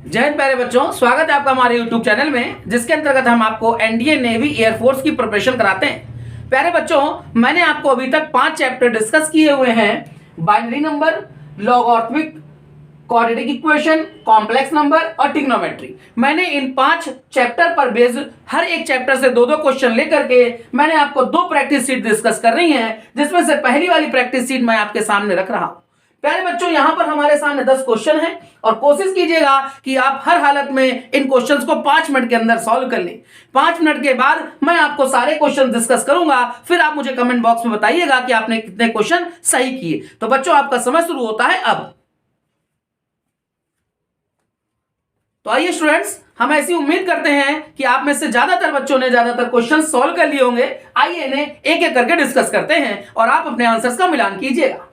जय हिंद प्यारे बच्चों, स्वागत है आपका हमारे YouTube चैनल में, जिसके अंतर्गत हम आपको एनडीए, नेवी, एयरफोर्स की प्रिपरेशन कराते हैं। प्यारे बच्चों, मैंने आपको अभी तक 5 चैप्टर डिस्कस किए हुए हैं। Binary number, logarithmic, quadratic equation, complex number और ट्रिग्नोमेट्री। मैंने इन 5 चैप्टर पर बेस्ड हर एक चैप्टर से 2-2 क्वेश्चन लेकर के मैंने आपको 2 प्रैक्टिस सीट डिस्कस कर रही है, जिसमें से पहली वाली प्रैक्टिस सीट मैं आपके सामने रख रहा हूं। प्यारे बच्चों, यहां पर हमारे सामने 10 क्वेश्चन हैं और कोशिश कीजिएगा कि आप हर हालत में इन क्वेश्चंस को 5 मिनट के अंदर सॉल्व कर लें। 5 मिनट के बाद मैं आपको सारे क्वेश्चन डिस्कस करूंगा, फिर आप मुझे कमेंट बॉक्स में बताइएगा कि आपने कितने क्वेश्चन सही किए। तो बच्चों, आपका समय शुरू होता है अब। तो आइए स्टूडेंट्स, हम ऐसी उम्मीद करते हैं कि आप में से ज्यादातर बच्चों ने ज्यादातर क्वेश्चन सॉल्व कर लिए होंगे। आइए इन्हें एक एक करके डिस्कस करते हैं और आप अपने आंसर्स का मिलान कीजिएगा।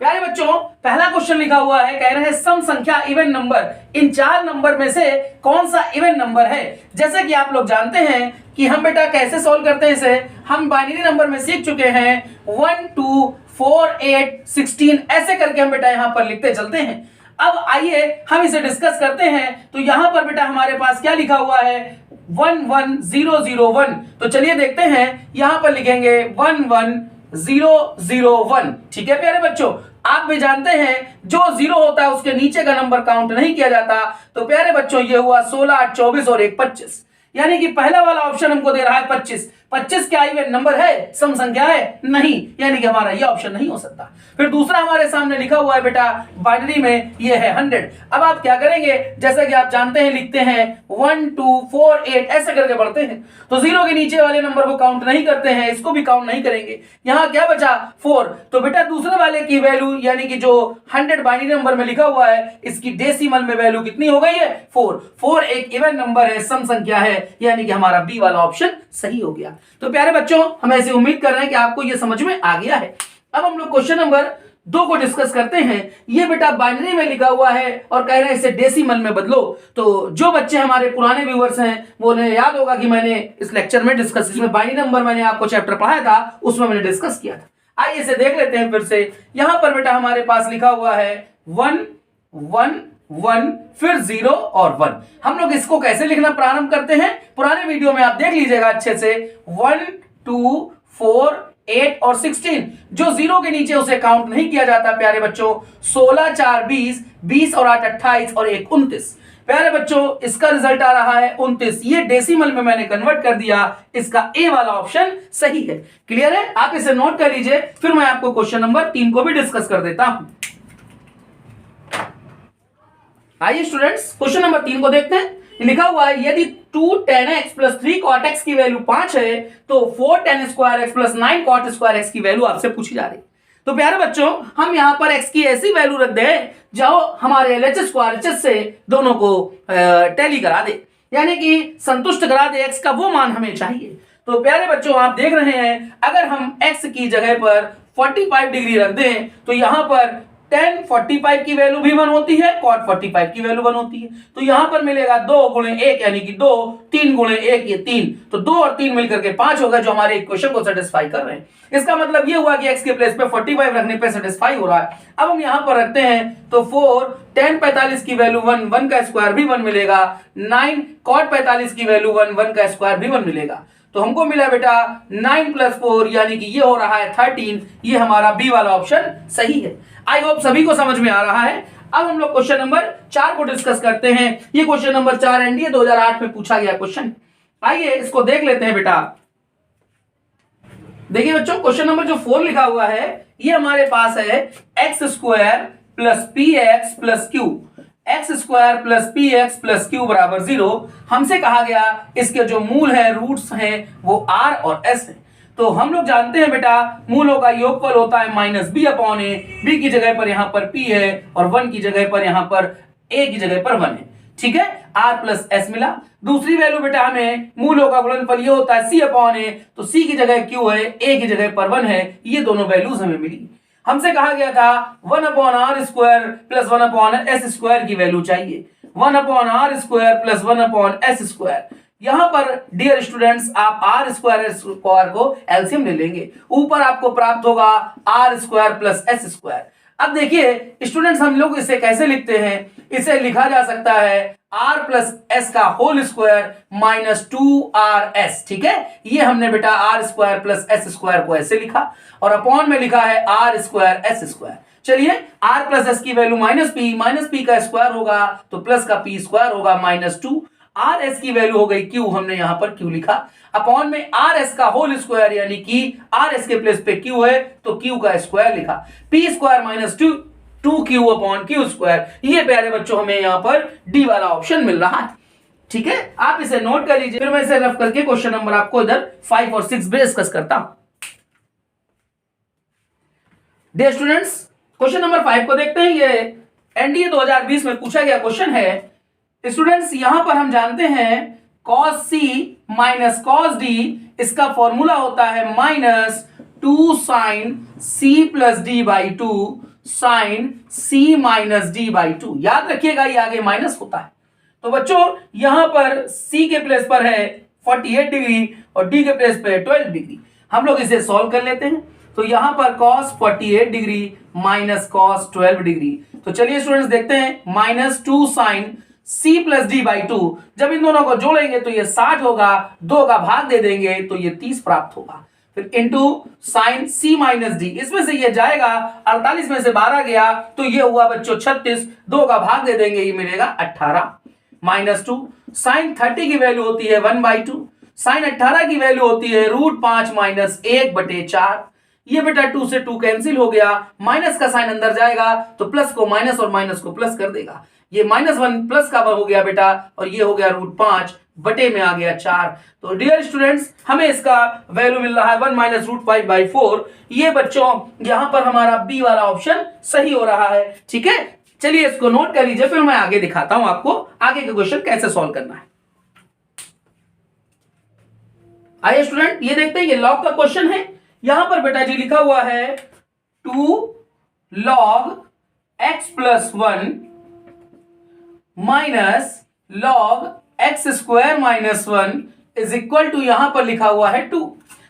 प्यारे बच्चों, पहला क्वेश्चन लिखा हुआ है, कह रहे हैं सम संख्या इवन नंबर, इन 4 नंबर में से कौन सा इवन नंबर है। जैसे कि आप लोग जानते हैं कि हम बेटा कैसे सॉल्व करते हैं इसे, हम बाइनरी नंबर में सीख चुके हैं। 1 2 4 8 16 ऐसे करके हम बेटा यहां पर लिखते चलते हैं। अब आइए हम इसे डिस्कस करते हैं। तो यहां पर बेटा हमारे पास क्या लिखा हुआ है, 11001। तो चलिए देखते हैं, यहां पर लिखेंगे 11001। ठीक है प्यारे बच्चों, आप भी जानते हैं जो 0 होता है उसके नीचे का नंबर काउंट नहीं किया जाता। तो प्यारे बच्चों, ये हुआ 16, 8, 24 और 1 25, यानी कि पहला वाला ऑप्शन हमको दे रहा है 25। 25 क्या इवन नंबर है, सम संख्या है? नहीं, यानी कि हमारा ये ऑप्शन नहीं हो सकता। फिर दूसरा हमारे सामने लिखा हुआ है बेटा बाइनरी में, ये है 100। अब आप क्या करेंगे, जैसा कि आप जानते हैं लिखते हैं 1 2 4 8 ऐसे करके बढ़ते हैं। तो 0 के नीचे वाले नंबर को काउंट नहीं करते हैं, इसको भी काउंट नहीं करेंगे। यहां क्या बचा 4। तो बेटा दूसरे वाले की वैल्यू, यानी कि जो 100 बाइनरी नंबर में लिखा हुआ है, इसकी डेसिमल में वैल्यू कितनी हो गई है, 4। 4 एक इवन नंबर है, सम संख्या है, यानी कि हमारा बी वाला ऑप्शन सही हो गया। तो प्यारे बच्चों, हम ऐसी उम्मीद कर रहे हैं कि आपको यह समझ में आ गया है। अब हम लोग क्वेश्चन नंबर 2 को डिस्कस करते हैं। ये बेटा बाइनरी में लिखा हुआ है और कह रहे हैं इसे डेसिमल में बदलो। तो जो बच्चे हमारे पुराने व्यूअर्स हैं वो उन्हें याद होगा कि मैंने इस लेक्चर में डिस्कस, इसमें बाइनरी नंबर मैंने आपको चैप्टर पढ़ाया था, उसमें मैंने डिस्कस किया था। आइए इसे देख लेते हैं फिर से। यहां पर बेटा हमारे पास लिखा हुआ है 1 1 1 फिर 0 और 1। हम लोग इसको कैसे लिखना प्रारंभ करते हैं, पुराने वीडियो में आप देख लीजिएगा अच्छे से। 1 2 4 8 और 16, जो 0 के नीचे उसे काउंट नहीं किया जाता प्यारे बच्चों। 16 4 20, 20 और 8 28 और 1 29। प्यारे बच्चों, इसका रिजल्ट आ रहा है 29। ये डेसिमल में मैंने कन्वर्ट कर दिया, इसका ए वाला ऑप्शन सही है। क्लियर है? आप इसे नोट कर लीजिए, फिर मैं आपको क्वेश्चन नंबर 3 को भी डिस्कस कर देता हूं। आइए स्टूडेंट्स, क्वेश्चन नंबर 3 को देखते हैं। लिखा हुआ है यदि 2 tan x plus 3 cot x की वैल्यू 5 है तो 4 tan square x plus 9 cot square x की वैल्यू आपसे पूछी जा रही। तो प्यारे बच्चों, हम यहां पर x की ऐसी वैल्यू रख दें जो हमारे LHS को RHS से दोनों को टैली करा दे, यानी कि संतुष्ट करा दे। x का वो मान हमें चाहिए। तो प्यारे बच्चों, आप देख रहे हैं, अगर हम x की जगह पर 45 डिग्री रख दें तो यहां पर tan 45 की वैल्यू भी 1 होती है, cot 45 की वैल्यू 1 होती है। तो यहां पर मिलेगा 2 गुणे 1 यानी कि 2, 3 गुणे 1 ये 3। तो 2 और 3 मिलकर के 5 होगा, जो हमारे इक्वेशन को सेटिस्फाई कर रहे हैं। इसका मतलब ये हुआ कि x के प्लेस पे 45 रखने पे सेटिस्फाई हो रहा है। अब हम यहां पर रखते हैं तो 4 tan 45 की वैल्यू 1, 1 का स्क्वायर भी 1 मिलेगा। 9 cot 45 की वैल्यू 1, 1 का स्क्वायर भी 1 मिलेगा। तो हमको मिला बेटा 9 प्लस 4, यानी कि ये हो रहा है 13। ये हमारा बी वाला ऑप्शन सही है। आई होप सभी को समझ में आ रहा है। अब हम लोग क्वेश्चन नंबर 4 को डिस्कस करते हैं। ये क्वेश्चन नंबर 4 एनडीए 2008 में पूछा गया क्वेश्चन। आइए इसको देख लेते हैं बेटा। देखिए बच्चों, क्वेश्चन नंबर जो 4 लिखा हुआ है, ये हमारे पास है x square plus P x plus Q. X square plus P x plus Q बराबर 0। हमसे कहा गया इसके जो मूल है, रूट्स हैं, वो आर और एस है। तो हम लोग जानते हैं बेटा, मूलों का योगफल होता है माइनस बी अपॉन ए। बी की जगह पर यहां पर पी है और 1 की जगह पर यहां पर ए की जगह पर 1 है। ठीक है, आर प्लस एस मिला। दूसरी वैल्यू बेटा हमें मूलों का गुणनफल ये होता है सी अपॉन ए। तो सी की जगह क्यू है, ए की जगह पर 1 है। ये दोनों वैल्यूज हमें मिली। हमसे कहा गया था 1 upon r square plus 1 upon s square की वैल्यू चाहिए। 1 upon r square plus 1 upon s square. यहां पर डियर स्टूडेंट्स, आप आर स्क्वायर को एलसीएम ले लेंगे। ऊपर आपको प्राप्त होगा r square plus s square. अब देखिए स्टूडेंट्स, हम लोग इसे कैसे लिखते हैं, इसे लिखा जा सकता है r प्लस एस का होल स्क्वायर माइनस 2rs। ठीक है, ये हमने बेटा r square plus s square को ऐसे लिखा और अपॉन में लिखा है r स्क्वायर एस स्क्वायर। चलिए r प्लस एस की वैल्यू माइनस पी का स्क्वायर होगा तो प्लस का पी स्क्वायर होगा माइनस 2, आर एस की वैल्यू हो गई q, हमने यहां पर q लिखा, अपॉन में आर एस का होल स्क्वायर यानी कि आर एस के प्लेस पे q है तो q का स्क्वायर लिखा, P square minus 2q upon q square. ये प्यारे बच्चों हमें यहां पर डी वाला ऑप्शन मिल रहा है। ठीक है, आप इसे नोट कर लीजिए, फिर मैं इसे रफ करके क्वेश्चन नंबर आपको इधर 5 और 6 पे डिस्कस करता हूं। डियर स्टूडेंट्स, क्वेश्चन नंबर 5 को देखते हैं। ये एनडीए 2020 में पूछा गया क्वेश्चन है। स्टूडेंट्स, यहां पर हम जानते हैं cos c minus cos d, इसका फॉर्मूला होता है minus 2 sine c plus d by 2 sine c minus d by 2। याद रखिएगा ये आगे माइनस होता है। तो बच्चों यहां पर c के प्लेस पर है 48 डिग्री और d के प्लेस पे 12 डिग्री। हम लोग इसे सॉल्व कर लेते हैं। तो यहां पर cos 48 degree minus cos 12 degree. तो चलिए स्टूडेंट्स देखते हैं, minus 2 sine c plus d by 2, जब इन दोनों को जोड़ेंगे तो ये 60 होगा, 2 का भाग दे देंगे तो ये 30 प्राप्त होगा। फिर into sine c minus D, इसमें से ये जाएगा 48 में से 12 गया तो ये हुआ बच्चों 36, 2 का भाग दे देंगे ये मिलेगा 18, माइनस 2 साइन 30 की वैल्यू होती है 1/2, साइन 18 की वैल्यू होती है √5 माइनस 1/4। ये बेटा 2 से 2 कैंसिल हो गया, माइनस का साइन अंदर जाएगा तो प्लस को माइनस और माइनस को प्लस कर देगा। ये -1 प्लस का हो गया बेटा और ये हो गया √5 बटे में आ गया 4। तो डियर स्टूडेंट्स, हमें इसका वैल्यू मिल रहा है 1 माइनस √5/4। ये बच्चों यहां पर हमारा बी वाला ऑप्शन सही हो रहा है। ठीक है, चलिए इसको नोट कर लीजिए, फिर मैं आगे दिखाता हूं आपको आगे के क्वेश्चन कैसे सॉल्व करना है। आइए स्टूडेंट, ये देखते हैं, ये लॉग का क्वेश्चन है। यहां पर बेटा जी लिखा हुआ है 2 log x plus 1 minus log x square minus 1 is equal to, यहां पर लिखा हुआ है 2,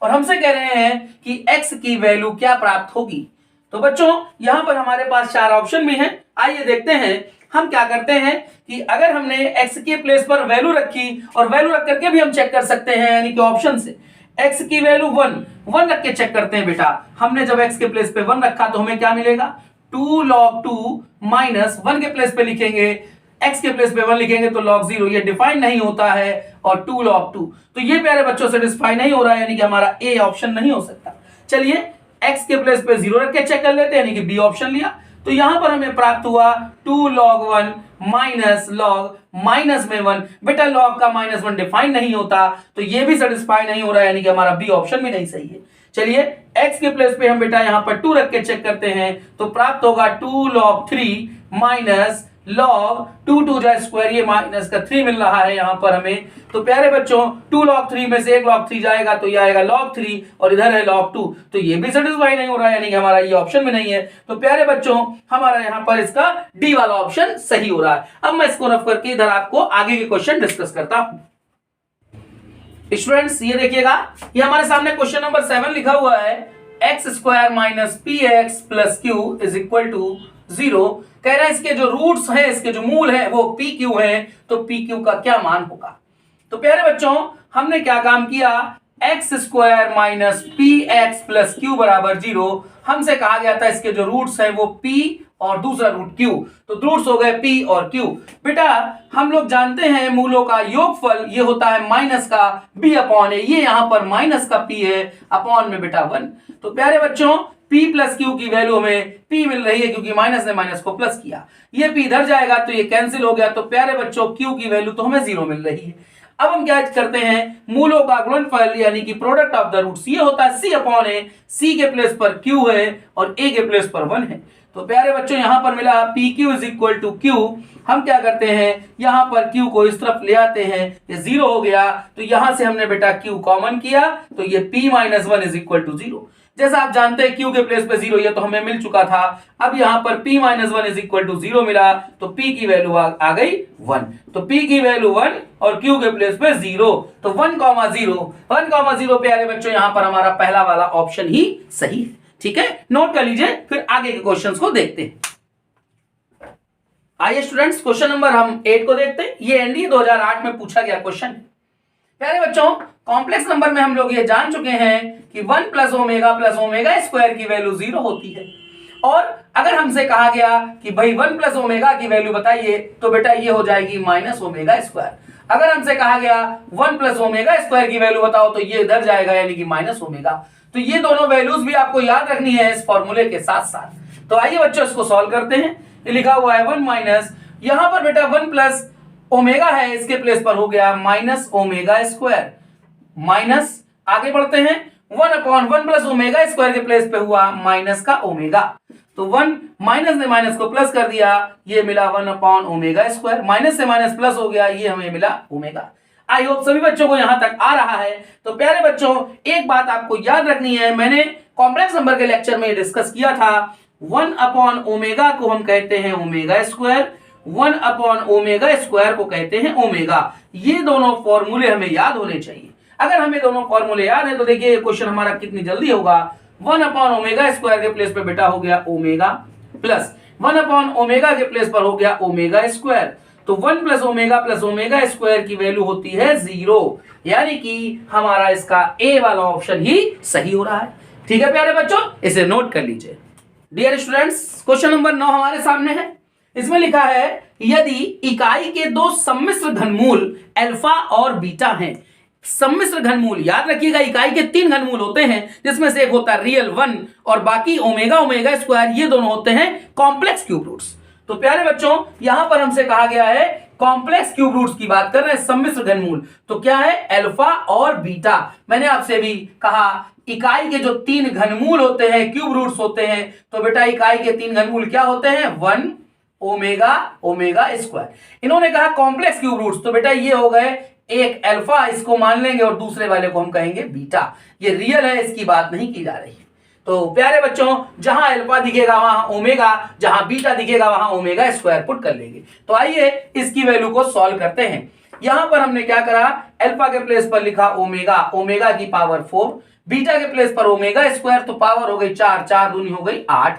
और हमसे कह रहे हैं कि x की वैल्यू क्या प्राप्त होगी। तो बच्चों यहां पर हमारे पास 4 ऑप्शन भी हैं। आइए देखते हैं हम क्या करते हैं कि अगर हमने x के प्लेस पर वैल्यू रखी, और वैल्यू रख करके भी हम चेक कर सकते हैं यानी कि ऑप्शन से x की वैल्यू 1 रख के चेक करते हैं। बेटा हमने जब x के प्लेस पे 1 रखा तो हमें क्या मिलेगा, 2 log 2 माइनस 1 के प्लेस पे लिखेंगे, x के प्लेस पे 1 लिखेंगे तो log 0, ये डिफाइन नहीं होता है, और 2 log 2। तो ये प्यारे बच्चों सेटिस्फाई नहीं हो रहा है, यानी कि हमारा ए ऑप्शन नहीं हो सकता। चलिए x के प्लेस पे 0 रख के चेक कर लेते हैं, यानी कि बी ऑप्शन लिया। तो यहां पर हमें प्राप्त हुआ 2 log 1 माइनस log माइनस में 1। बेटा log का -1 डिफाइन नहीं होता, तो ये भी सेटिस्फाई नहीं हो रहा है, यानी कि हमारा बी ऑप्शन भी नहीं सही है। चलिए x के प्लेस पे हम बेटा यहां पर 2 रख के चेक करते हैं, तो प्राप्त होगा 2 log 3 माइनस log 2 जा स्क्वायर, ये माइनस का 3 मिल रहा है यहां पर हमें। तो प्यारे बच्चों 2 log 3 में से 1 log 3 जाएगा तो ये आएगा log 3, और इधर है log 2, तो ये भी सेटिस्फाई नहीं हो रहा है, यानी कि हमारा ये ऑप्शन भी नहीं है। तो प्यारे बच्चों हमारा यहां पर इसका डी वाला ऑप्शन सही हो रहा है। अब मैं इसको रफ करके इधर आपको आगे के क्वेश्चन डिस्कस करता हूं। स्टूडेंट्स ये देखिएगा, ये हमारे सामने क्वेश्चन नंबर 7 लिखा हुआ है, x square minus p x plus q is equal to 0। कह रहा है इसके जो रूट्स हैं, इसके जो मूल हैं वो पी क्यू है, तो पी क्यू का क्या मान होगा। तो प्यारे बच्चों हमने क्या काम किया, x square minus p x plus Q बराबर 0। हमसे कहा गया था इसके जो रूट्स हैं वो p और दूसरा रूट q, तो रूट्स हो गए p और q। बेटा हम लोग जानते हैं मूलों का योगफल ये होता है माइनस का b अपॉन a, ये यहां पर माइनस का p है, अपॉन में बेटा 1। तो प्यारे बच्चों p प्लस q की वैल्यू हमें p मिल रही है, क्योंकि माइनस ने माइनस को प्लस किया, ये p इधर जाएगा तो ये कैंसिल हो गया। तो प्यारे बच्चों q की वैल्यू तो हमें 0 मिल रही है। अब हम क्या करते हैं, मूलों का गुणनफल यानी कि प्रोडक्ट ऑफ द रूट्स, ये होता है c अपॉन a, c के प्लेस पर q है और a के प्लेस पर 1 है। तो प्यारे बच्चों यहां पर मिला p q is equal to q. हम क्या करते हैं, यहां पर q को इस तरफ ले आते हैं, ये 0 हो गया, तो यहां से हमने बेटा q कॉमन किया, तो ये p minus 1 is equal to 0। जैसा आप जानते हैं q के प्लेस पे 0, ये तो हमें मिल चुका था। अब यहाँ पर p minus 1 is equal to 0 मिला, तो p की वैल्यू आ गई 1। तो p की वैल्यू 1 और q के प्लेस पे 0, तो 1,0 1,0 प्यारे बच्चों यहाँ पर हमारा पहला वाला ऑप्शन ही सही है। ठीक है, नोट कर लीजिए, फिर आगे के क्वेश्चंस को देखते हैं। आइए स्टूडेंट्स, क्वेश्चन नंबर हम 8 को देखते हैं। ये एनडीए 2008 में पूछा गया क्वेश्चन है। प्यारे बच्चों, कॉम्प्लेक्स नंबर में हम लोग ये जान चुके हैं कि 1 प्लस ओमेगा स्क्वायर की वैल्यू 0 होती है। और अगर हमसे कहा गया कि भाई 1 प्लस ओमेगा की वैल्यू बताइए, तो बेटा ये हो जाएगी माइनस ओमेगा स्क्वायर। अगर हमसे कहा गया 1 प्लस ओमेगा स्क्वायर की वैल्यू बताओ, तो ये इधर जाएगा यानी कि माइनस ओमेगा। तो ये दोनों वैल्यूज भी आपको याद रखनी है इस फॉर्मूले के साथ साथ। तो आइए बच्चों इसको सॉल्व करते हैं। ये लिखा हुआ है 1 माइनस, यहां पर बेटा 1 प्लस ओमेगा है, इसके प्लेस पर हो गया माइनस ओमेगा स्क्वायर, माइनस आगे बढ़ते हैं 1 अपॉन 1 प्लस ओमेगा स्क्वायर के प्लेस पे हुआ माइनस का ओमेगा। तो 1 माइनस ने माइनस को प्लस कर दिया, ये मिला 1 अपॉन ओमेगा स्क्वायर, माइनस से माइनस प्लस हो गया, ये हमें मिला ओमेगा। आई होप सभी बच्चों को यहां तक आ रहा है। तो प्यारे बच्चों, एक बात आपको याद रखनी है, मैंने कॉम्प्लेक्स नंबर के लेक्चर में डिस्कस किया था, 1 अपॉन ओमेगा को हम कहते हैं omega square, 1 upon omega square को कहते हैं ओमेगा। ये दोनों फॉर्मूले हमें याद होने चाहिए। अगर हमें दोनों फॉर्मूले याद है तो देखिए ये क्वेश्चन हमारा कितनी जल्दी होगा। 1 अपॉन ओमेगा स्क्वायर के प्लेस पे बेटा हो गया ओमेगा, प्लस 1 अपॉन ओमेगा के प्लेस पर हो गया ओमेगा स्क्वायर। तो 1 प्लस ओमेगा स्क्वायर की वैल्यू होती है 0, यानी कि हमारा इसका ए वाला ऑप्शन ही सही हो रहा है। ठीक है प्यारे बच्चों, इसे नोट कर लीजिए। डियर स्टूडेंट्स, क्वेश्चन नंबर 9 हमारे सामने है। इसमें लिखा है यदि इकाई के दो सम्मिश्र घनमूल अल्फा और बीटा हैं। सम्मिश्र घनमूल याद रखिएगा, इकाई के 3 घनमूल होते हैं, जिसमें से एक होता है रियल 1 और बाकी ओमेगा स्क्वायर, ये दोनों होते हैं कॉम्प्लेक्स क्यूब रूट्स। तो प्यारे बच्चों, यहां पर हमसे कहा गया है कॉम्प्लेक्स क्यूब रूट्स की बात कर रहे हैं, सम्मिश्र घनमूल। तो क्या है, अल्फा और बीटा। मैंने आपसे भी कहा इकाई के जो 3 घनमूल होते हैं, क्यूब रूट्स होते हैं, तो बेटा इकाई के 3 घनमूल क्या होते हैं, 1 ओमेगा स्क्वायर। इन्होंने कहा कॉम्प्लेक्स क्यूब रूट्स, तो बेटा ये हो गए, एक अल्फा इसको मान लेंगे और दूसरे वाले को हम कहेंगे बीटा। ये रियल है, इसकी बात नहीं की जा रही है। तो प्यारे बच्चों, जहां अल्फा दिखेगा वहां ओमेगा, जहां बीटा दिखेगा वहां ओमेगा स्क्वायर पुट कर लेंगे। तो आइए इसकी वैल्यू को सॉल्व करते हैं। यहां पर हमने क्या करा, अल्फा के प्लेस पर लिखा ओमेगा की पावर 4, बीटा के प्लेस पर ओमेगा स्क्वायर, तो पावर हो गई 4, 4 दूनी हो गई 8,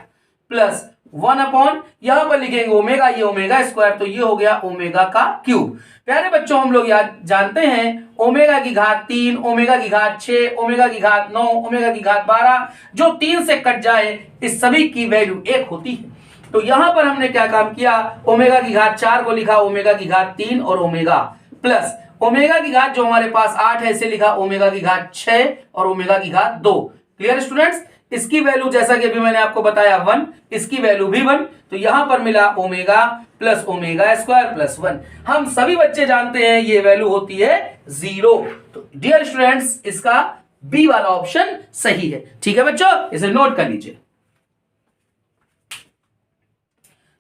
प्लस 1 अपॉन यहां पर लिखेंगे ओमेगा, ये ओमेगा स्क्वायर, तो ये हो गया ओमेगा का क्यूब। प्यारे बच्चों, हम लोग याद जानते हैं ओमेगा की घात 3, ओमेगा की घात 6, ओमेगा की घात 9, ओमेगा की घात 12, जो 3 से कट जाए इस सभी की वैल्यू 1 होती है। तो यहां पर हमने क्या काम किया, ओमेगा की घात 4 को लिखा ओमेगा की घात 3 और ओमेगा, प्लस ओमेगा की घात जो हमारे पास 8 है इसे लिखा ओमेगा की घात 6 और ओमेगा की घात 2। क्लियर स्टूडेंट्स, इसकी वैल्यू जैसा कि अभी मैंने आपको बताया 1, इसकी वैल्यू भी 1, तो यहां पर मिला omega plus omega square plus 1। हम सभी बच्चे जानते हैं ये वैल्यू होती है 0। तो डियर स्टूडेंट्स, इसका बी वाला ऑप्शन सही है। ठीक है बच्चों, इसे नोट कर लीजिए।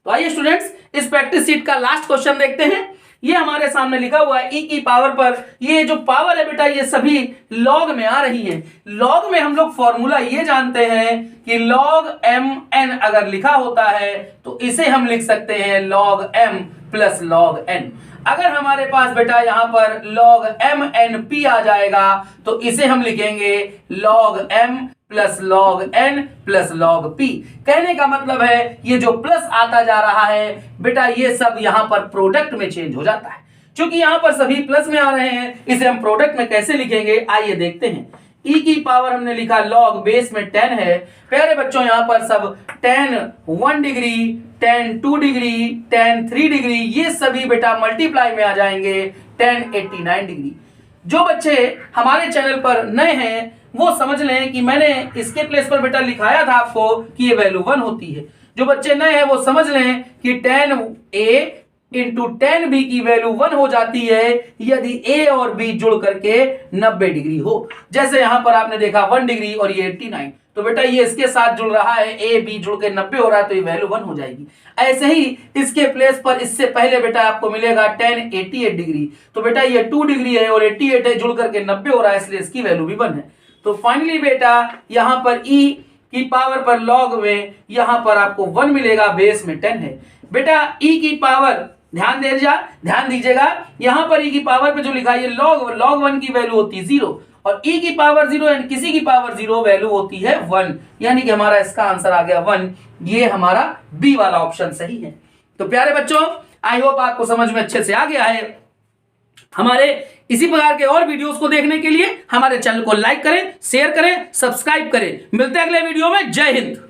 तो आइए स्टूडेंट्स, इस प्रैक्टिस शीट का लास्ट क्वेश्चन देखते हैं। ये हमारे सामने लिखा हुआ है ई की पावर पर, ये जो पावर है बेटा ये सभी लॉग में आ रही है। लॉग में हम लोग फॉर्मूला ये जानते हैं कि लॉग एम एन अगर लिखा होता है तो इसे हम लिख सकते हैं log M plus log N. अगर हमारे पास बेटा यहां पर लॉग एम एन पी आ जाएगा तो इसे हम लिखेंगे log M plus log N plus log P. कहने का मतलब है ये जो प्लस आता जा रहा है बेटा ये सब यहां पर प्रोडक्ट में चेंज हो जाता है। क्योंकि यहां पर सभी प्लस में आ रहे हैं, इसे हम प्रोडक्ट में कैसे लिखेंगे आइए देखते हैं। ई की पावर हमने लिखा लॉग बेस में 10 है। प्यारे बच्चों यहां पर सब 10 1 डिग्री, 10 2 डिग्री, 10 3 डिग्री, ये सभी बेटा मल्टीप्लाई में आ जाएंगे 10 89 डिग्री। जो बच्चे हमारे चैनल पर नए हैं वो समझ लें कि मैंने इसके प्लेस पर बेटा लिखाया था आपको कि ये वैल्यू 1 होती है। जो बच्चे नए हैं वो समझ लें कि 10a इंटू 10b की वैल्यू 1 हो जाती है यदि a और b जुड़ करके 90 डिग्री हो। जैसे यहां पर आपने देखा 1 डिग्री और ये 89, तो बेटा ये इसके साथ जुड़ रहा है, a b जुड़ के 90 हो रहा है तो ये वैल्यू 1 हो जाएगी। ऐसे ही इसके प्लेस पर इससे पहले बेटा आपको मिलेगा 10 88 डिग्री, तो बेटा ये 2 डिग्री है और 88 है, जुड़ करके 90 हो रहा है, इसलिए इसकी वैल्यू भी 1 है। तो फाइनली बेटा यहां पर e की पावर पर लॉग में यहां पर आपको 1 मिलेगा, बेस में 10 है। बेटा e की पावर ध्यान दीजिएगा, यहां पर e की पावर पे जो लिखा है लॉग 1 की वैल्यू होती है 0 और e की पावर 0 एंड किसी की पावर 0 वैल्यू होती है 1, यानी कि हमारा इसका आंसर आ गया 1। ये हमारा बी वाला ऑप्शन सही है। तो प्यारे बच्चों, आई होप आपको समझ में अच्छे से आ गया है। हमारे इसी प्रकार के और वीडियोस को देखने के लिए हमारे चैनल को लाइक करें, शेयर करें, सब्सक्राइब करें। मिलते हैं अगले वीडियो में। जय हिंद।